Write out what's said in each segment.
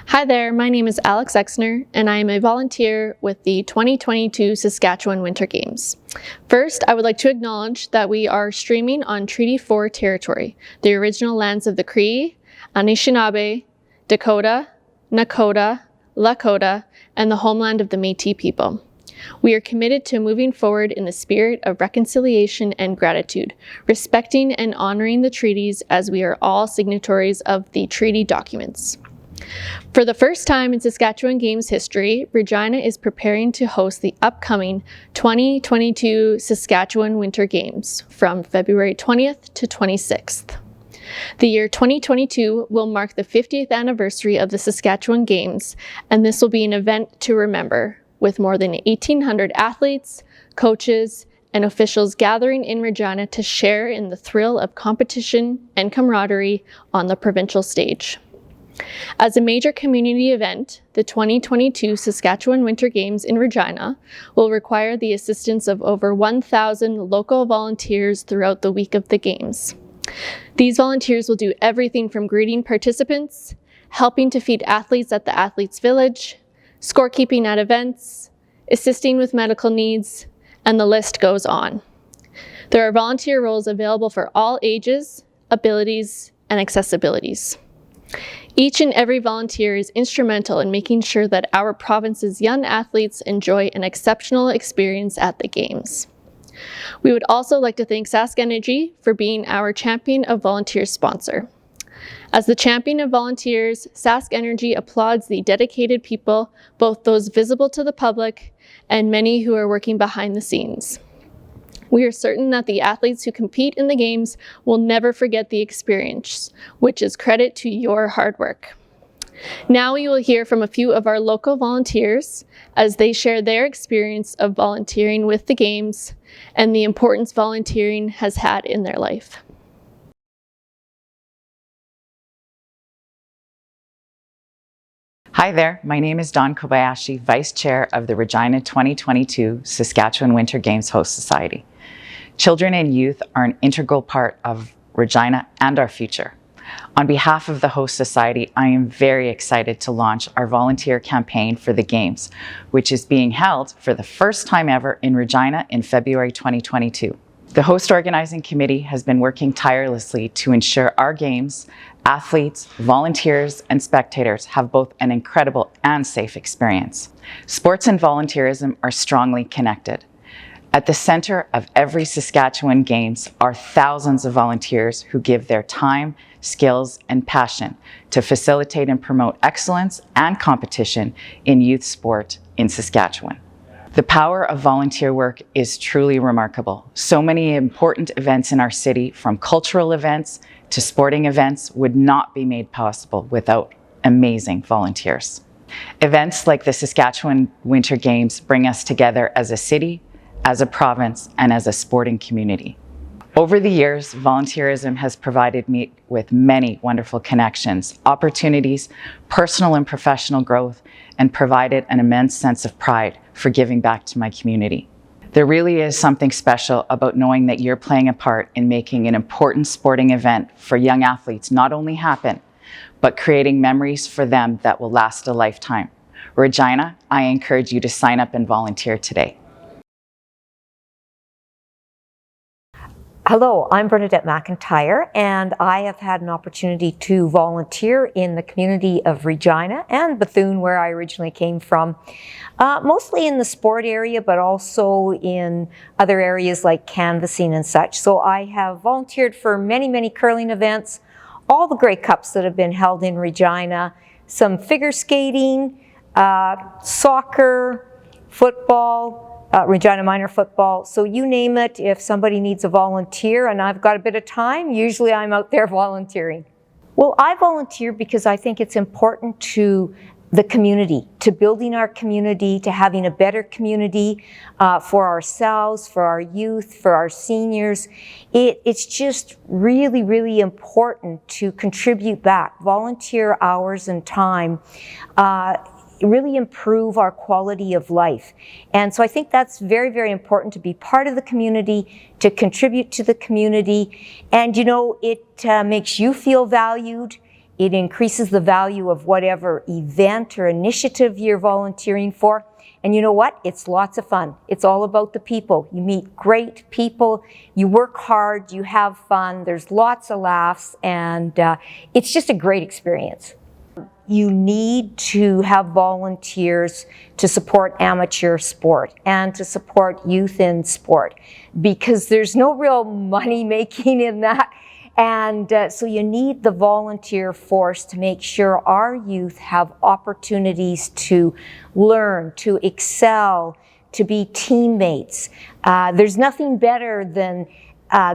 Hi there, my name is Alex Exner, and I am a volunteer with the 2022 Saskatchewan Winter Games. First, I would like to acknowledge that we are streaming on Treaty 4 territory, the original lands of the Cree, Anishinaabe, Dakota, Nakota, Lakota, and the homeland of the Métis people. We are committed to moving forward in the spirit of reconciliation and gratitude, respecting and honoring the treaties as we are all signatories of the treaty documents. For the first time in Saskatchewan Games history, Regina is preparing to host the upcoming 2022 Saskatchewan Winter Games from February 20th to 26th. The year 2022 will mark the 50th anniversary of the Saskatchewan Games, and this will be an event to remember, with more than 1,800 athletes, coaches, and officials gathering in Regina to share in the thrill of competition and camaraderie on the provincial stage. As a major community event, the 2022 Saskatchewan Winter Games in Regina will require the assistance of over 1,000 local volunteers throughout the week of the Games. These volunteers will do everything from greeting participants, helping to feed athletes at the Athletes Village, scorekeeping at events, assisting with medical needs, and the list goes on. There are volunteer roles available for all ages, abilities, and accessibilities. Each and every volunteer is instrumental in making sure that our province's young athletes enjoy an exceptional experience at the Games. We would also like to thank Sask Energy for being our Champion of Volunteers sponsor. As the Champion of Volunteers, Sask Energy applauds the dedicated people, both those visible to the public and many who are working behind the scenes. We are certain that the athletes who compete in the Games will never forget the experience, which is credit to your hard work. Now we will hear from a few of our local volunteers as they share their experience of volunteering with the Games and the importance volunteering has had in their life. Hi there, my name is Dawn Kobayashi, Vice Chair of the Regina 2022 Saskatchewan Winter Games Host Society. Children and youth are an integral part of Regina and our future. On behalf of the Host Society, I am very excited to launch our volunteer campaign for the Games, which is being held for the first time ever in Regina in February 2022. The Host Organizing Committee has been working tirelessly to ensure our Games, athletes, volunteers, and spectators have both an incredible and safe experience. Sports and volunteerism are strongly connected. At the center of every Saskatchewan Games are thousands of volunteers who give their time, skills, and passion to facilitate and promote excellence and competition in youth sport in Saskatchewan. The power of volunteer work is truly remarkable. So many important events in our city, from cultural events to sporting events, would not be made possible without amazing volunteers. Events like the Saskatchewan Winter Games bring us together as a city, as a province, and as a sporting community. Over the years, volunteerism has provided me with many wonderful connections, opportunities, personal and professional growth, and provided an immense sense of pride for giving back to my community. There really is something special about knowing that you're playing a part in making an important sporting event for young athletes not only happen, but creating memories for them that will last a lifetime. Regina, I encourage you to sign up and volunteer today. Hello, I'm Bernadette McIntyre, and I have had an opportunity to volunteer in the community of Regina and Bethune, where I originally came from, mostly in the sport area, but also in other areas like canvassing and such. So I have volunteered for many, many curling events, all the Grey Cups that have been held in Regina, some figure skating, soccer, football, Regina Minor football. So you name it, if somebody needs a volunteer and I've got a bit of time, usually I'm out there volunteering. Well, I volunteer because I think it's important to the community, to building our community, to having a better community for ourselves, for our youth, for our seniors. It's just really, really important to contribute back. Volunteer hours and time really improve our quality of life. And so I think that's very, very important, to be part of the community, to contribute to the community. And you know, it makes you feel valued. It increases the value of whatever event or initiative you're volunteering for. And you know what? It's lots of fun. It's all about the people. You meet great people, you work hard, you have fun, there's lots of laughs, and it's just a great experience. You need to have volunteers to support amateur sport and to support youth in sport, because there's no real money making in that. And so you need the volunteer force to make sure our youth have opportunities to learn, to excel, to be teammates. There's nothing better than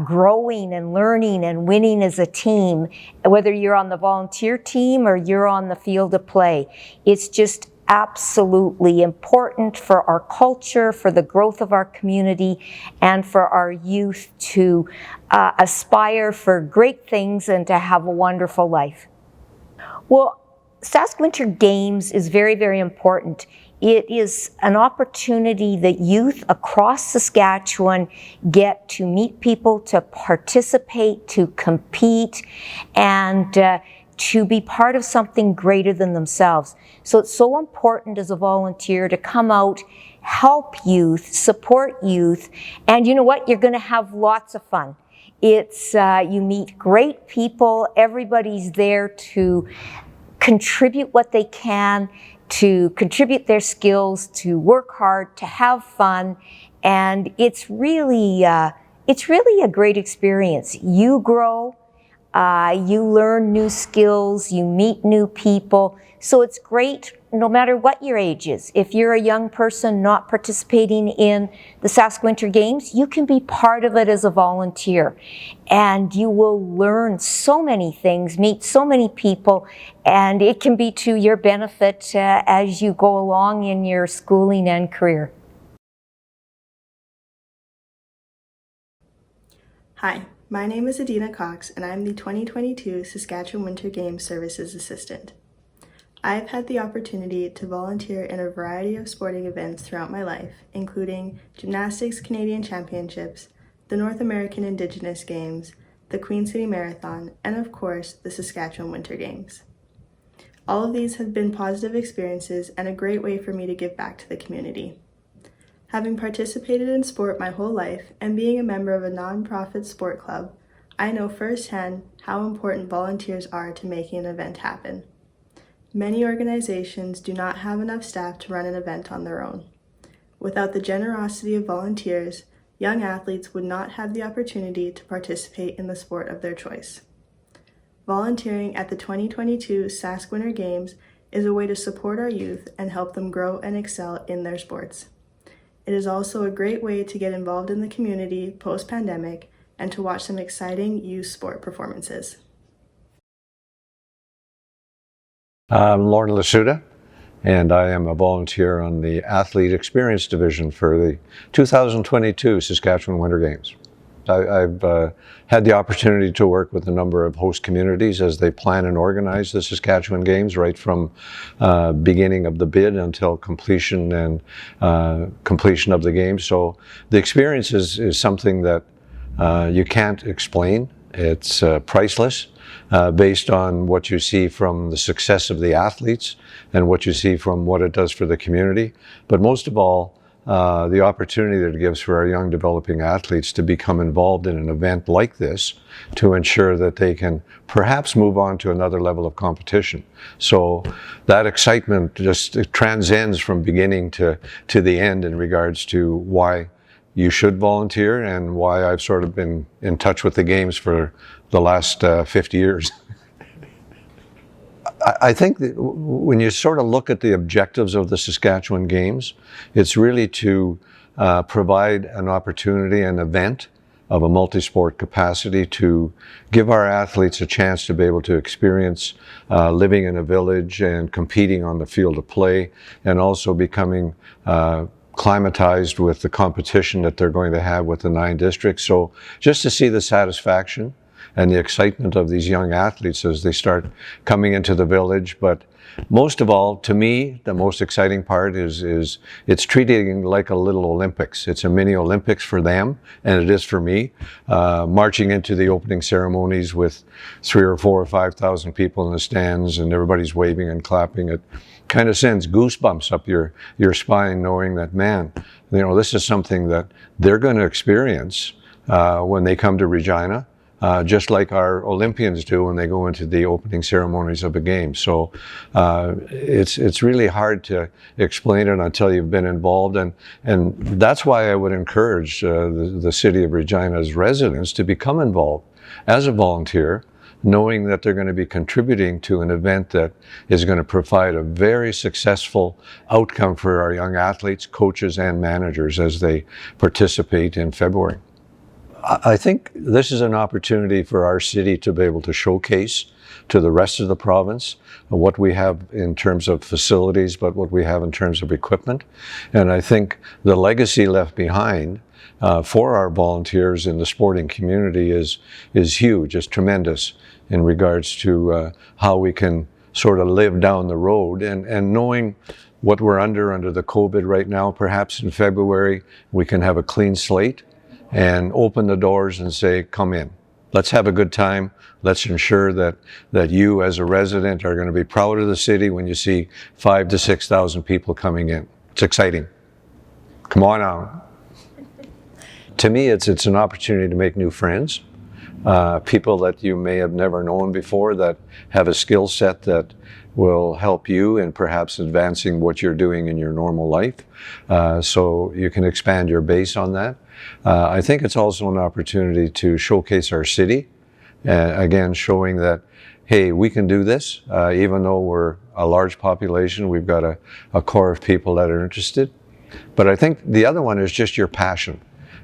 growing and learning and winning as a team, whether you're on the volunteer team or you're on the field of play. It's just absolutely important for our culture, for the growth of our community, and for our youth to aspire for great things and to have a wonderful life. Well, Sask Winter Games is very, very important. It is an opportunity that youth across Saskatchewan get to meet people, to participate, to compete, and to be part of something greater than themselves. So it's so important as a volunteer to come out, help youth, support youth, and you know what? You're going to have lots of fun. It's you meet great people. Everybody's there to contribute what they can, to contribute their skills, to work hard, to have fun, and it's really a great experience. You grow. You learn new skills, you meet new people. So it's great no matter what your age is. If you're a young person not participating in the Sask Winter Games, you can be part of it as a volunteer. And you will learn so many things, meet so many people, and it can be to your benefit as you go along in your schooling and career. Hi. My name is Adina Cox, and I'm the 2022 Saskatchewan Winter Games Services Assistant. I've had the opportunity to volunteer in a variety of sporting events throughout my life, including Gymnastics Canadian Championships, the North American Indigenous Games, the Queen City Marathon, and of course, the Saskatchewan Winter Games. All of these have been positive experiences and a great way for me to give back to the community. Having participated in sport my whole life and being a member of a non-profit sport club, I know firsthand how important volunteers are to making an event happen. Many organizations do not have enough staff to run an event on their own. Without the generosity of volunteers, young athletes would not have the opportunity to participate in the sport of their choice. Volunteering at the 2022 Sask Winter Games is a way to support our youth and help them grow and excel in their sports. It is also a great way to get involved in the community post-pandemic and to watch some exciting youth sport performances. I'm Lauren Lasuda, and I am a volunteer on the Athlete Experience Division for the 2022 Saskatchewan Winter Games. I've had the opportunity to work with a number of host communities as they plan and organize the Saskatchewan Games, right from beginning of the bid until completion and completion of the Games. So the experience is something that you can't explain. It's priceless based on what you see from the success of the athletes and what you see from what it does for the community. But most of all, the opportunity that it gives for our young developing athletes to become involved in an event like this to ensure that they can perhaps move on to another level of competition. So that excitement just transcends from beginning to the end in regards to why you should volunteer and why I've sort of been in touch with the Games for the last 50 years. I think that when you sort of look at the objectives of the Saskatchewan Games, it's really to provide an opportunity, an event of a multi-sport capacity to give our athletes a chance to be able to experience living in a village and competing on the field of play, and also becoming climatized with the competition that they're going to have with the 9 districts. So just to see the satisfaction and the excitement of these young athletes as they start coming into the village. But most of all, to me, the most exciting part is it's treating like a little Olympics. It's a mini Olympics for them, and it is for me. Marching into the opening ceremonies with 3,000 or 4,000 or 5,000 people in the stands, and everybody's waving and clapping. It kind of sends goosebumps up your spine, knowing that, man, you know, this is something that they're going to experience when they come to Regina. Just like our Olympians do when they go into the opening ceremonies of a game. So it's really hard to explain it until you've been involved, and that's why I would encourage the City of Regina's residents to become involved as a volunteer, knowing that they're going to be contributing to an event that is going to provide a very successful outcome for our young athletes, coaches, and managers as they participate in February. I think this is an opportunity for our city to be able to showcase to the rest of the province what we have in terms of facilities, but what we have in terms of equipment. And I think the legacy left behind for our volunteers in the sporting community is huge, is tremendous in regards to how we can sort of live down the road, and knowing what we're under the COVID right now, perhaps in February we can have a clean slate and open the doors and say, come in. Let's have a good time. Let's ensure that you as a resident are going to be proud of the city when you see 5,000 to 6,000 people coming in. It's exciting. Come on out. To me, it's an opportunity to make new friends. People that you may have never known before that have a skill set that will help you in perhaps advancing what you're doing in your normal life. So you can expand your base on that. I think it's also an opportunity to showcase our city, again, showing that, hey, we can do this. Even though we're a large population, we've got a core of people that are interested. But I think the other one is just your passion.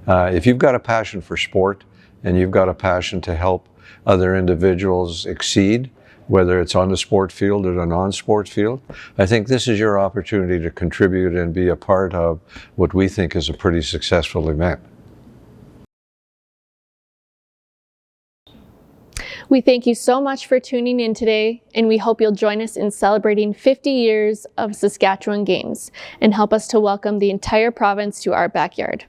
If you've got a passion for sport and you've got a passion to help other individuals exceed, whether it's on the sport field or the non-sport field, I think this is your opportunity to contribute and be a part of what we think is a pretty successful event. We thank you so much for tuning in today, and we hope you'll join us in celebrating 50 years of Saskatchewan Games and help us to welcome the entire province to our backyard.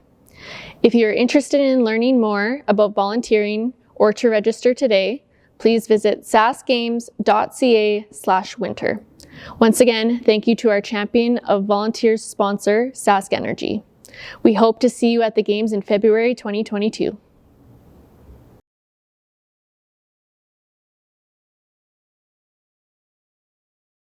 If you're interested in learning more about volunteering or to register today, please visit saskgames.ca/winter. Once again, thank you to our champion of volunteers sponsor, Sask Energy. We hope to see you at the Games in February 2022.